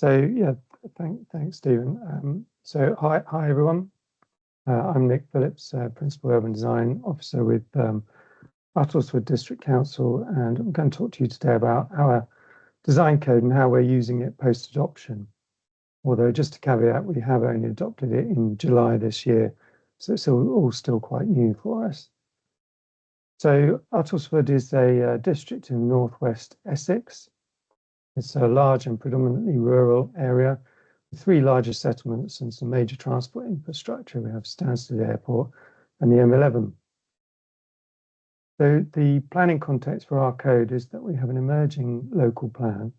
So yeah, thanks, Stephen. So hi everyone. I'm Nick Phillips, Principal Urban Design Officer with Uttlesford District Council, and I'm going to talk to you today about our design code and how we're using it post-adoption. Although just to caveat, we have only adopted it in July this year, so it's all still quite new for us. So Uttlesford is a district in northwest Essex. It's a large and predominantly rural area with three larger settlements and some major transport infrastructure. We have Stansted Airport and the M11. So the planning context for our code is that we have an emerging local plan.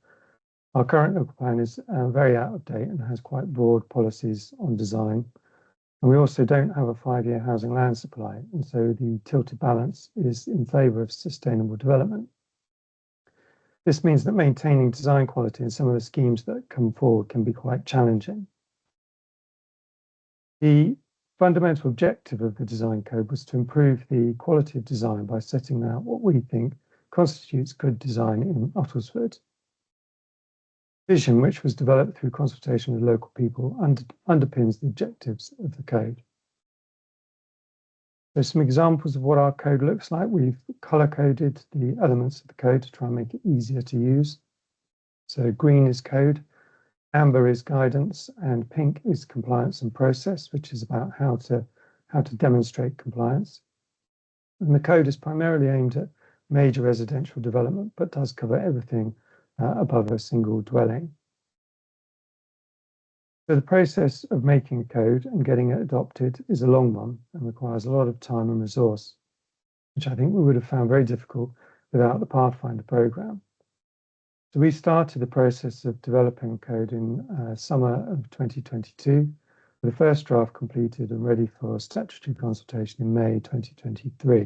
Our current local plan is very out of date and has quite broad policies on design. And we also don't have a 5-year housing land supply. And so the tilted balance is in favour of sustainable development. This means that maintaining design quality in some of the schemes that come forward can be quite challenging. The fundamental objective of the design code was to improve the quality of design by setting out what we think constitutes good design in Uttlesford. Vision, which was developed through consultation with local people, underpins the objectives of the code. There's some examples of what our code looks like. We've color-coded the elements of the code to try and make it easier to use. So green is code, amber is guidance, and pink is compliance and process, which is about how to demonstrate compliance. And the code is primarily aimed at major residential development, but does cover everything above a single dwelling. So the process of making a code and getting it adopted is a long one and requires a lot of time and resource, which I think we would have found very difficult without the Pathfinder program. So we started the process of developing code in summer of 2022, with the first draft completed and ready for statutory consultation in May 2023.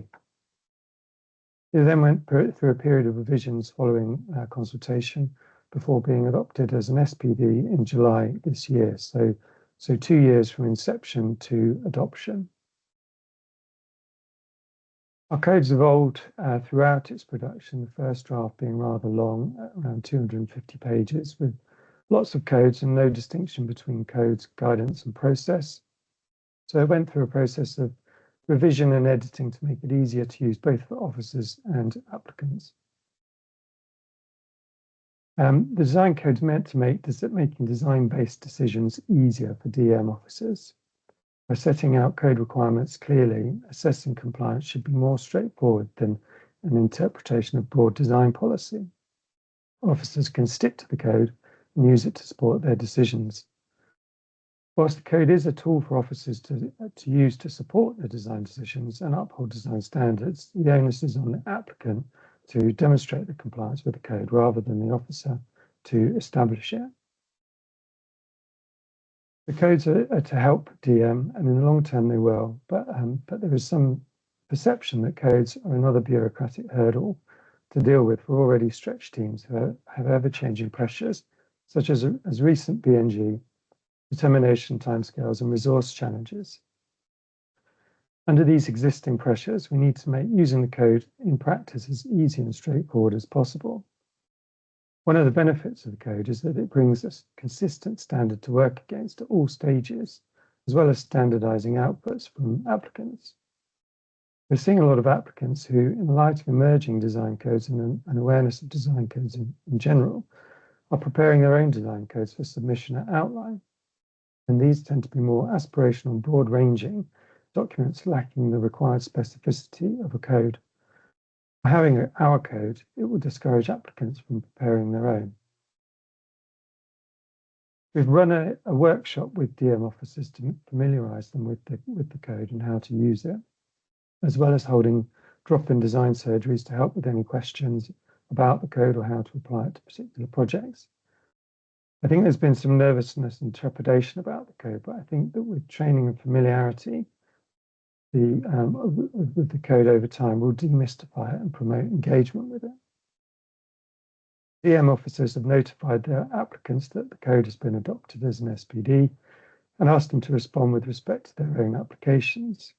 It then went through a period of revisions following consultation before being adopted as an SPD in July this year. So 2 years from inception to adoption. Our code's evolved throughout its production, the first draft being rather long, around 250 pages, with lots of codes and no distinction between codes, guidance, and process. So it went through a process of revision and editing to make it easier to use both for officers and applicants. The design code is meant to make making design-based decisions easier for DM officers. By setting out code requirements clearly, assessing compliance should be more straightforward than an interpretation of broad design policy. Officers can stick to the code and use it to support their decisions. Whilst the code is a tool for officers to use to support their design decisions and uphold design standards, the onus is on the applicant to demonstrate the compliance with the code rather than the officer to establish it. The codes are to help DM, and in the long term they will, but there is some perception that codes are another bureaucratic hurdle to deal with for already stretched teams who have ever-changing pressures, such as recent BNG, determination timescales, and resource challenges. Under these existing pressures, we need to make using the code in practice as easy and straightforward as possible. One of the benefits of the code is that it brings a consistent standard to work against at all stages, as well as standardizing outputs from applicants. We're seeing a lot of applicants who, in light of emerging design codes and an awareness of design codes in general, are preparing their own design codes for submission at outline. And these tend to be more aspirational and broad-ranging documents lacking the required specificity of a code. By having our code, it will discourage applicants from preparing their own. We've run a workshop with DM officers to familiarise them with the code and how to use it, as well as holding drop-in design surgeries to help with any questions about the code or how to apply it to particular projects. I think there's been some nervousness and trepidation about the code, but I think that with training and familiarity with the code over time, we'll demystify it and promote engagement with it. DM officers have notified their applicants that the code has been adopted as an SPD and asked them to respond with respect to their own applications.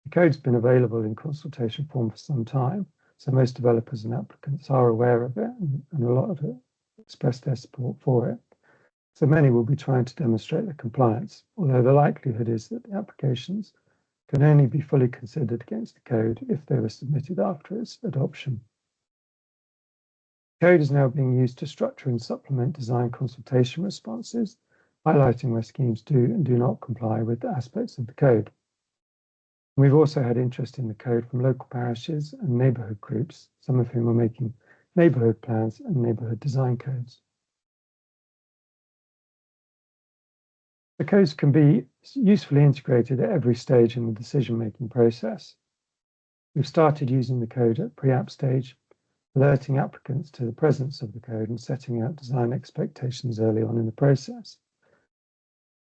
The code's been available in consultation form for some time, so most developers and applicants are aware of it, and a lot of it expressed their support for it. so many will be trying to demonstrate their compliance, although the likelihood is that the applications can only be fully considered against the code if they were submitted after its adoption. Code is now being used to structure and supplement design consultation responses, highlighting where schemes do and do not comply with the aspects of the code. We've also had interest in the code from local parishes and neighbourhood groups, some of whom are making neighbourhood plans and neighbourhood design codes. The codes can be usefully integrated at every stage in the decision-making process. We've started using the code at pre-app stage, alerting applicants to the presence of the code and setting out design expectations early on in the process.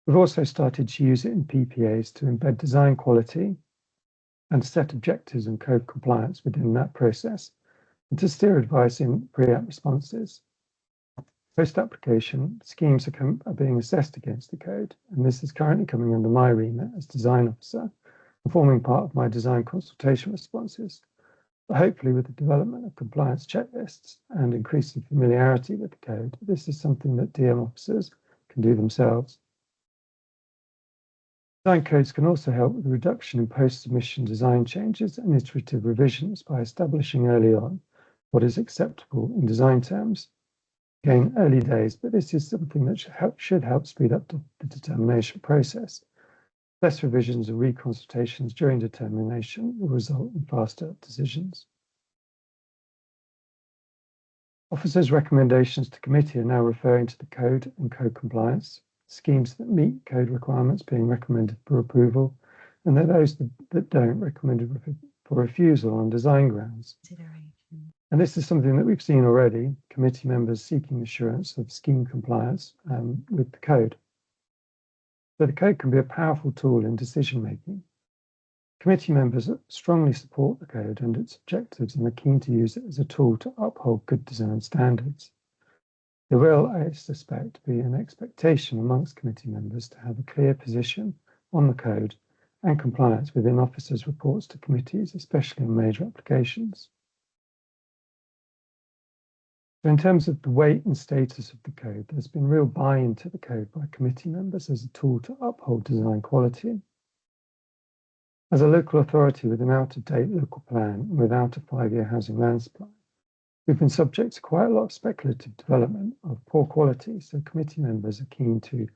We've also started to use it in PPAs to embed design quality and set objectives and code compliance within that process, and to steer advice in pre-app responses. Post-application, schemes are being assessed against the code, and this is currently coming under my remit as design officer and forming part of my design consultation responses. But hopefully with the development of compliance checklists and increasing familiarity with the code, this is something that DM officers can do themselves. Design codes can also help with the reduction in post-submission design changes and iterative revisions by establishing early on what is acceptable in design terms. Again, early days, but this is something that should help speed up the determination process. Less revisions or reconsultations during determination will result in faster decisions. Officers' recommendations to committee are now referring to the code and code compliance, schemes that meet code requirements being recommended for approval, and those that don't, recommended for refusal on design grounds. And this is something that we've seen already, committee members seeking assurance of scheme compliance with the code. So the code can be a powerful tool in decision-making. Committee members strongly support the code and its objectives and are keen to use it as a tool to uphold good design standards. There will, I suspect, be an expectation amongst committee members to have a clear position on the code and compliance within officers' reports to committees, especially on major applications. So in terms of the weight and status of the code, there's been real buy-in to the code by committee members as a tool to uphold design quality. As a local authority with an out-of-date local plan and without a 5-year housing land supply, we've been subject to quite a lot of speculative development of poor quality, so committee members are keen to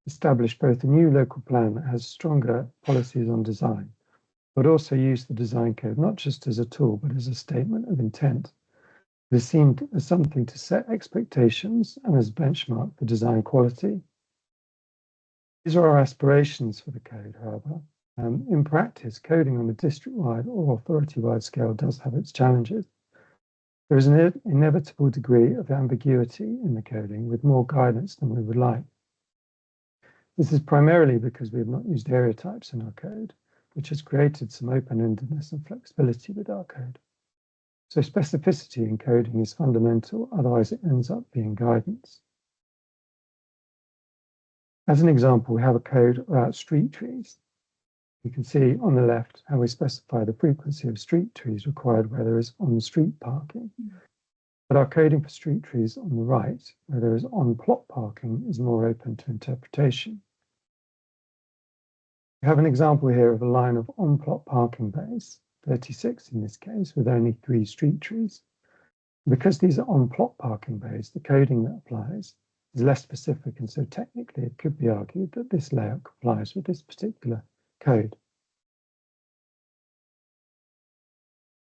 establish both a new local plan that has stronger policies on design, but also use the design code not just as a tool, but as a statement of intent. It is seen as something to set expectations and as a benchmark for design quality. These are our aspirations for the code, however. In practice, coding on a district-wide or authority-wide scale does have its challenges. There is an inevitable degree of ambiguity in the coding with more guidance than we would like. This is primarily because we have not used area types in our code, which has created some open-endedness and flexibility with our code. So specificity in coding is fundamental, otherwise it ends up being guidance. As an example, we have a code about street trees. You can see on the left how we specify the frequency of street trees required where there is on-street parking. But our coding for street trees on the right, where there is on-plot parking, is more open to interpretation. We have an example here of a line of on-plot parking bays, 36 in this case, with only 3 street trees. Because these are on-plot parking bays, the coding that applies is less specific, and so technically it could be argued that this layout complies with this particular code.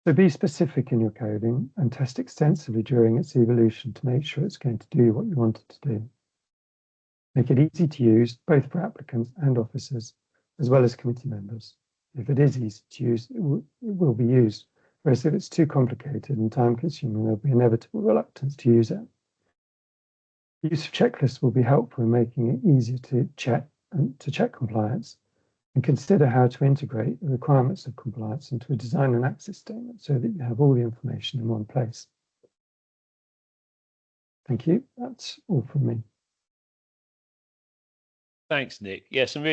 So be specific in your coding and test extensively during its evolution to make sure it's going to do what you want it to do. Make it easy to use, both for applicants and officers, as well as committee members. If it is easy to use, it will be used, whereas if it's too complicated and time-consuming, there'll be inevitable reluctance to use it. The use of checklists will be helpful in making it easier to check compliance, and consider how to integrate the requirements of compliance into a design and access statement so that you have all the information in one place. Thank you. That's all from me. Thanks, Nick. Yeah, some really